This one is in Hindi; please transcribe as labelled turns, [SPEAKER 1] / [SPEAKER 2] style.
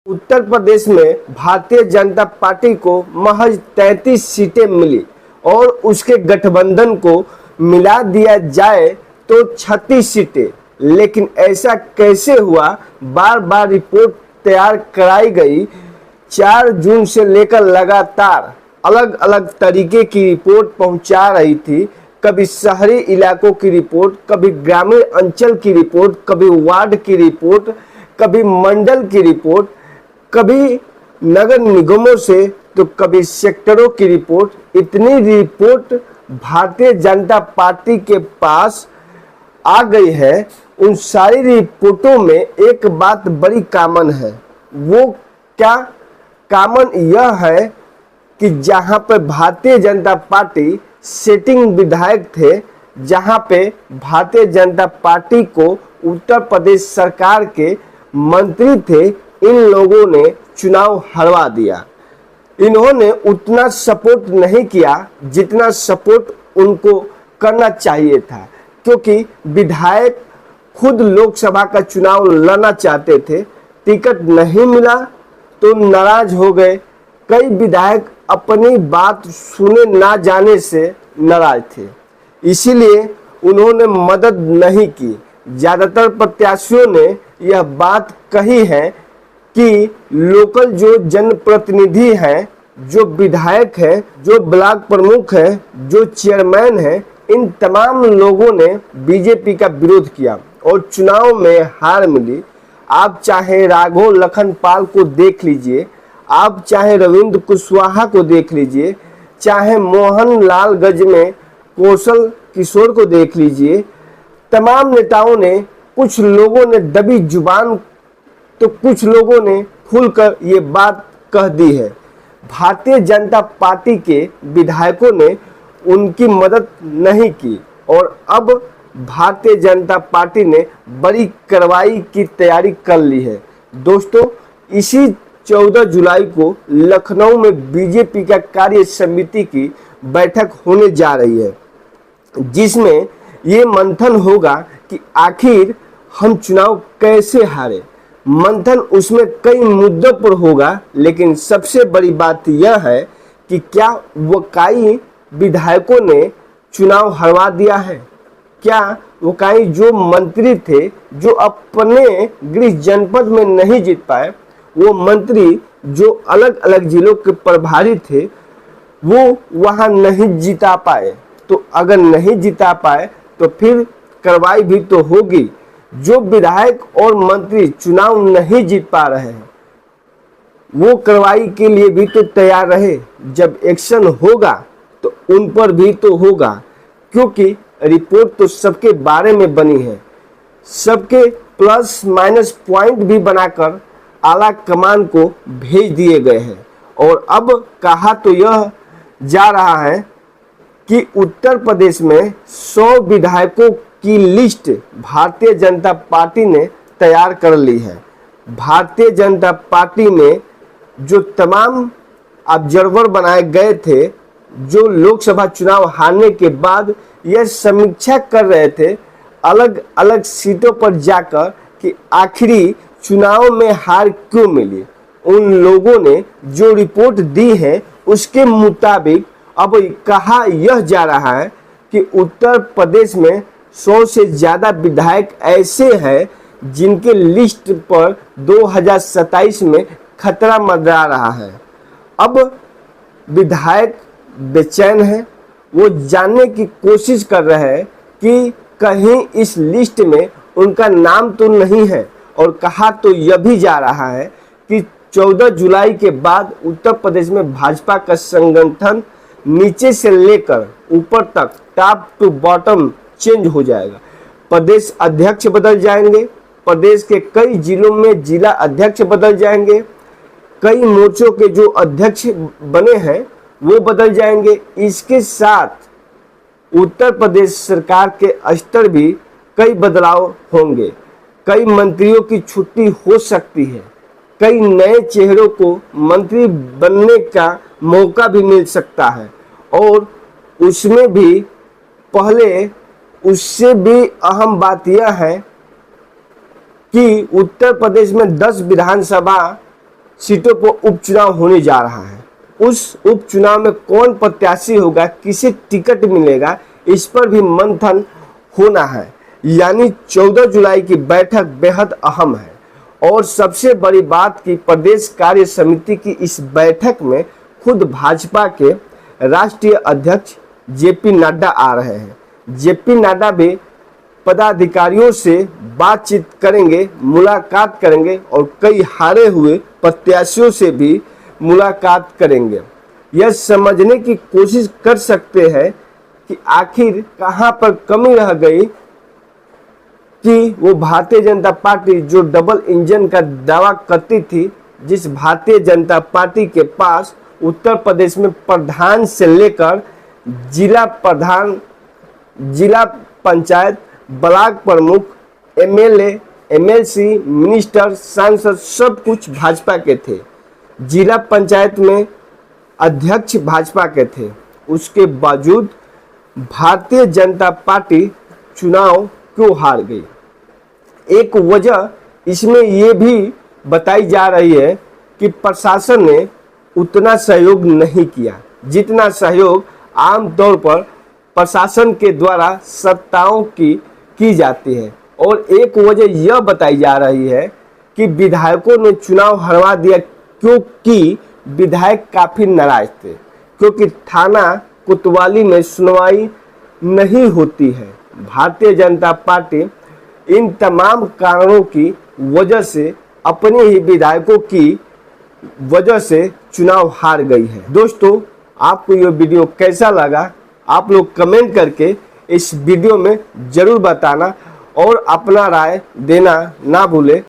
[SPEAKER 1] उत्तर प्रदेश में भारतीय जनता पार्टी को महज 33 सीटें मिली और उसके गठबंधन को मिला दिया जाए तो 36 सीटें। लेकिन ऐसा कैसे हुआ? बार बार रिपोर्ट तैयार कराई गई। 4 जून से लेकर लगातार अलग अलग तरीके की रिपोर्ट पहुंचा रही थी। कभी शहरी इलाकों की रिपोर्ट, कभी ग्रामीण अंचल की रिपोर्ट, कभी वार्ड की रिपोर्ट, कभी मंडल की रिपोर्ट, कभी नगर निगमों से तो कभी सेक्टरों की रिपोर्ट। इतनी रिपोर्ट भारतीय जनता पार्टी के पास आ गई है। उन सारी रिपोर्टों में एक बात बड़ी कॉमन है। वो क्या कॉमन? यह है कि जहां पर भारतीय जनता पार्टी सिटिंग विधायक थे, जहां पे भारतीय जनता पार्टी को उत्तर प्रदेश सरकार के मंत्री थे, इन लोगों ने चुनाव हरवा दिया। इन्होंने उतना सपोर्ट नहीं किया जितना सपोर्ट उनको करना चाहिए था, क्योंकि विधायक खुद लोकसभा का चुनाव लड़ना चाहते थे। टिकट नहीं मिला तो नाराज हो गए। कई विधायक अपनी बात सुने ना जाने से नाराज थे, इसीलिए उन्होंने मदद नहीं की। ज्यादातर प्रत्याशियों ने यह बात कही है कि लोकल जो जनप्रतिनिधि हैं, जो विधायक हैं, जो ब्लॉक प्रमुख हैं, जो चेयरमैन हैं, इन तमाम लोगों ने बीजेपी का विरोध किया और चुनाव में हार मिली। आप चाहे राघव लखन पाल को देख लीजिए, आप चाहे रविंद्र कुशवाहा को देख लीजिए, चाहे मोहन लाल गजमेर कौशल किशोर को देख लीजिए। तमाम नेताओं ने, कुछ लोगों ने दबी जुबान तो कुछ लोगों ने खुलकर ये बात कह दी है। भारतीय जनता पार्टी के विधायकों ने उनकी मदद नहीं की और अब भारतीय जनता पार्टी ने बड़ी कार्रवाई की तैयारी कर ली है। दोस्तों, इसी 14 जुलाई को लखनऊ में बीजेपी का कार्य समिति की बैठक होने जा रही है, जिसमें ये मंथन होगा कि आखिर हम चुनाव कैसे हारे। मंथन उसमें कई मुद्दों पर होगा, लेकिन सबसे बड़ी बात यह है कि क्या वकाई विधायकों ने चुनाव हरवा दिया है? क्या वकाई जो मंत्री थे, जो अपने गृह जनपद में नहीं जीत पाए, वो मंत्री जो अलग अलग जिलों के प्रभारी थे, वो वहां नहीं जिता पाए? तो अगर नहीं जिता पाए तो फिर कार्रवाई भी तो होगी। जो विधायक और मंत्री चुनाव नहीं जीत पा रहे हैं, वो कार्रवाई के लिए भी तो तैयार रहे। जब एक्शन होगा तो उन पर भी तो होगा, क्योंकि रिपोर्ट तो सबके बारे में बनी है। सबके प्लस माइनस पॉइंट भी बनाकर आला कमान को भेज दिए गए हैं। और अब कहा तो यह जा रहा है कि उत्तर प्रदेश में 100 विधायकों की लिस्ट भारतीय जनता पार्टी ने तैयार कर ली है। भारतीय जनता पार्टी में जो तमाम ऑब्जर्वर बनाए गए थे, जो लोकसभा चुनाव हारने के बाद यह समीक्षा कर रहे थे अलग अलग सीटों पर जाकर कि आखिरी चुनाव में हार क्यों मिली, उन लोगों ने जो रिपोर्ट दी है उसके मुताबिक अब कहा यह जा रहा है कि उत्तर प्रदेश में 100 से ज्यादा विधायक ऐसे हैं जिनके लिस्ट पर 2027 में खतरा मंडरा रहा है। अब विधायक बेचैन है, वो जानने की कोशिश कर रहे हैं कि कहीं इस लिस्ट में उनका नाम तो नहीं है। और कहा तो यह भी जा रहा है कि 14 जुलाई के बाद उत्तर प्रदेश में भाजपा का संगठन नीचे से लेकर ऊपर तक, टॉप टू बॉटम चेंज हो जाएगा। प्रदेश अध्यक्ष बदल जाएंगे, प्रदेश के कई जिलों में जिला अध्यक्ष बदल जाएंगे, कई मोर्चों के जो अध्यक्ष बने हैं वो बदल जाएंगे। इसके साथ उत्तर प्रदेश सरकार के स्तर भी कई बदलाव होंगे। कई मंत्रियों की छुट्टी हो सकती है, कई नए चेहरों को मंत्री बनने का मौका भी मिल सकता है। और उसमें भी पहले उससे भी अहम बात यह है कि उत्तर प्रदेश में 10 विधानसभा सीटों पर उपचुनाव होने जा रहा है। उस उपचुनाव में कौन प्रत्याशी होगा, किसे टिकट मिलेगा, इस पर भी मंथन होना है। यानी 14 जुलाई की बैठक बेहद अहम है। और सबसे बड़ी बात कि प्रदेश कार्य समिति की इस बैठक में खुद भाजपा के राष्ट्रीय अध्यक्ष जेपी नड्डा आ रहे हैं। जेपी नड्डा भी पदाधिकारियों से बातचीत करेंगे, मुलाकात करेंगे और कई हारे हुए प्रत्याशियों से भी मुलाकात करेंगे। यह समझने की कोशिश कर सकते हैं कि आखिर कहां पर कमी रह गई कि वो भारतीय जनता पार्टी जो डबल इंजन का दावा करती थी, जिस भारतीय जनता पार्टी के पास उत्तर प्रदेश में प्रधान से लेकर जिला प्रधान, जिला पंचायत, ब्लॉक प्रमुख, एमएलए, एमएलसी, मिनिस्टर, सांसद सब कुछ भाजपा के थे। जिला पंचायत में अध्यक्ष भाजपा के थे। उसके बावजूद भारतीय जनता पार्टी चुनाव क्यों हार गई? एक वजह इसमें ये भी बताई जा रही है कि प्रशासन ने उतना सहयोग नहीं किया जितना सहयोग आमतौर पर प्रशासन के द्वारा सत्ताओं की जाती है। और एक वजह यह बताई जा रही है कि विधायकों ने चुनाव हरवा दिया क्योंकि विधायक काफी नाराज थे, क्योंकि थाना कोतवाली में सुनवाई नहीं होती है। भारतीय जनता पार्टी इन तमाम कारणों की वजह से, अपने ही विधायकों की वजह से चुनाव हार गई है। दोस्तों, आपको यह वीडियो कैसा लगा, आप लोग कमेंट करके इस वीडियो में जरूर बताना और अपना राय देना ना भूले।